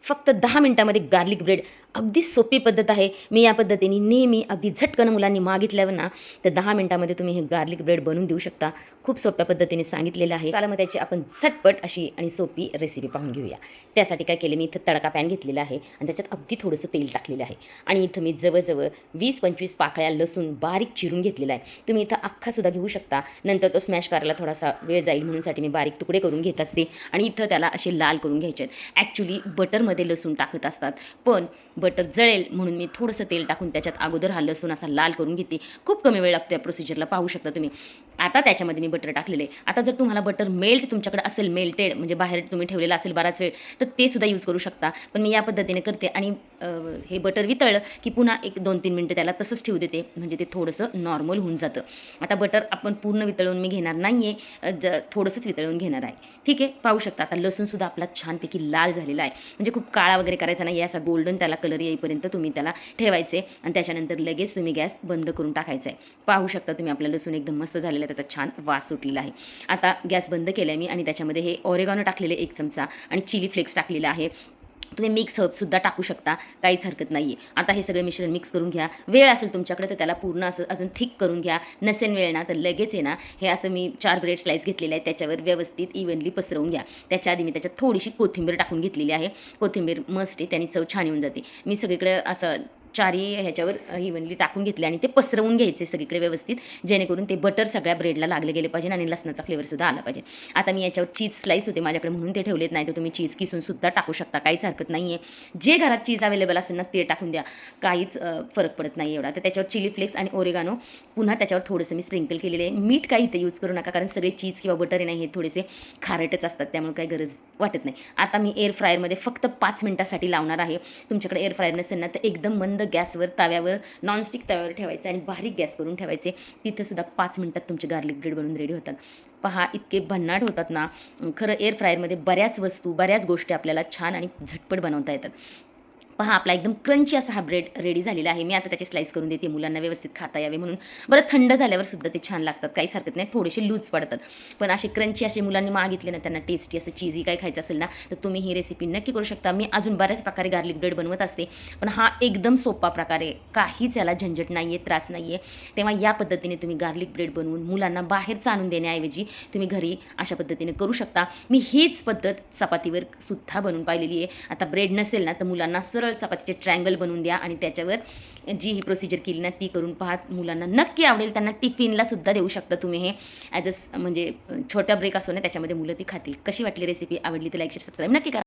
फक्त 10 मिनिटामध्ये garlic bread. अगदी सोपी पद्धत आहे. मी या पद्धतीने नेहमी अगदी झटकन मुलांनी मागितल्यावर ना, तर 10 मिनिटामध्ये तुम्ही हे गार्लिक ब्रेड बनवून देऊ शकता. खूप सोप्या पद्धतीने सांगितलेलं आहे. चला मग त्याची आपण झटपट अशी आणि सोपी रेसिपी पाहून घेऊया. त्यासाठी काय केलं, मी इथं तडका पॅन घेतलेला आहे आणि त्याच्यात अगदी थोडंसं तेल टाकलेलं आहे आणि इथं मी जवळजवळ 20-25 पाकळ्या लसूण बारीक चिरून घेतलेला आहे. तुम्ही इथं अख्खासुद्धा घेऊ शकता. नंतर तो स्मॅश करायला थोडासा वेळ जाईल म्हणूनसाठी मी बारीक तुकडे करून घेत असते आणि इथं त्याला असे लाल करून घ्यायचे आहेत. ॲक्च्युली बटरमध्ये लसूण टाकत असतात, पण बटर जळेल म्हणून मी थोडंसं तेल टाकून त्याच्यात अगोदर हा लसूण असा लाल करून घेते. खूप कमी वेळ लागतो या प्रोसिजरला, पाहू शकता तुम्ही. आता त्याच्यामध्ये मी बटर टाकलेलं आहे. आता जर तुम्हाला बटर मेल्ट तुमच्याकडे असेल, मेल्टेड म्हणजे बाहेर तुम्ही ठेवलेलं असेल बराच वेळ, तर ते सुद्धा यूज करू शकता. पण मी या पद्धतीने करते आणि हे बटर वितळलं की पुन्हा एक 2-3 मिनटं त्याला तसंच ठेवू देते, म्हणजे ते थोडंसं नॉर्मल होऊन जातं. आता बटर आपण पूर्ण वितळवून मी घेणार नाही आहे, थोडंसंच वितळवून घेणार आहे. ठीक आहे, पाहू शकता. आता लसूणसुद्धा आपला छानपैकी लाल झालेला आहे. म्हणजे खूप काळा वगैरे करायचा नाही, असा गोल्डन त्याला कलर येईपर्यंत तुम्ही त्याला ठेवायचे आणि त्याच्यानंतर लगेच तुम्ही गॅस बंद करून टाकायचा आहे. पाहू शकता तुम्ही, आपला लसूण एकदम मस्त झालेला आहे, त्याचा छान वास सुटलेला आहे. आता गॅस बंद केला आहे मी आणि त्याच्यामध्ये हे ऑरेगानो टाकलेले 1 चमचा आणि चिली फ्लेक्स टाकलेला आहे. तुम्ही मिक्स हर्बसुद्धा टाकू शकता, काहीच हरकत नाही आहे. आता हे सगळं मिश्रण मिक्स करून घ्या. वेळ असेल तुमच्याकडे तर त्याला पूर्ण असं अजून थिक करून घ्या. नसेल वेळ ना, तर लगेच आहे ना, हे असं मी 4 ब्रेड स्लाईस घेतलेले आहेत, त्याच्यावर व्यवस्थित इव्हनली पसरवून घ्या. त्याच्या आधी मी त्याच्यात थोडीशी कोथिंबीर टाकून घेतलेली आहे. कोथिंबीर मस्ट आहे, त्याने चव छान येऊन जाते. मी सगळीकडे असं 4ही ह्याच्यावर इव्हनली टाकून घेतले आणि ते पसरवून घ्यायचे सगळीकडे व्यवस्थित, जेणेकरून ते बटर सगळ्या ब्रेडला लागले गेले पाहिजे आणि लसणाचा फ्लेवरसुद्धा आला पाहिजे. आता मी याच्यावर चीज स्लाईस होते माझ्याकडे म्हणून ते ठेवलेत, नाही तर तुम्ही चीज किसूनसुद्धा टाकू शकता, काहीच हरकत नाही आहे. जे घरात चीज अवेलेबल असेल ना, ते टाकून द्या, काहीच फरक पडत नाही एवढा. तर त्याच्यावर चिली फ्लेक्स आणि ओरेगानो पुन्हा त्याच्यावर थोडंसं मी स्प्रिंकल केलेलं आहे. मीठ काही इथे यूज करू नका, कारण सगळे चीज किंवा बटर नाही, हे थोडेसे खारटच असतात, त्यामुळे काही गरज वाटत नाही. आता मी एअर फ्रायरमध्ये फक्त 5 मिनिटासाठी लावणार आहे. तुमच्याकडे एअर फ्रायर नसेल ना, तर एकदम मंद गॅसवर तव्यावर, नॉनस्टिक तव्यावर ठेवायचे आणि बारीक गॅस करून ठेवायचे. तिथेसुद्धा 5 मिनिटात तुमचे गार्लिक ब्रेड बनवून रेडी होतात. पहा, इतके भन्नाट होतात ना. खरं एअर फ्रायरमध्ये बऱ्याच वस्तू, बऱ्याच गोष्टी आपल्याला छान आणि झटपट बनवता येतात. पहा, आपला एकदम क्रंची असा हा ब्रेड रेडी झालेला आहे. मी आता त्याची स्लाईस करून देते मुलांना व्यवस्थित खाता यावे म्हणून. बरं, थंड झाल्यावर सुद्धा ते छान लागतात, काहीच हरकत नाही. थोडेसे लूज पडतात, पण असे क्रंची असे मुलांनी मागितले ना, त्यांना टेस्टी असं चीजी काही खायचं असेल ना, तर तुम्ही ही रेसिपी नक्की करू शकता. मी अजून बऱ्याच प्रकारे गार्लिक ब्रेड बनवत असते, पण हा एकदम सोपा प्रकार आहे. काहीच याला झंझट नाही आहे, त्रास नाही आहे. तेव्हा या पद्धतीने तुम्ही गार्लिक ब्रेड बनवून मुलांना बाहेरचं आणून देण्याऐवजी तुम्ही घरी अशा पद्धतीने करू शकता. मी हीच पद्धत चपातीवर सुद्धा बनवून पाहिलेली आहे. आता ब्रेड नसेल ना, तर मुलांना सरळ चपातीचे ट्रायंगल बनवून द्या आणि त्याच्यावर जी ही प्रोसिजर केली ना, ती करून पहा. मुलांना नक्की आवडेल. त्यांना टिफिनला सुद्धा देऊ शकता तुम्ही हे ॲज म्हणजे छोटा ब्रेक असतो ना, त्याच्यामध्ये मुलं ती खातील. कशी वाटली रेसिपी? आवडली तर लाईक, शेअर, सबस्क्राईब नक्की करा.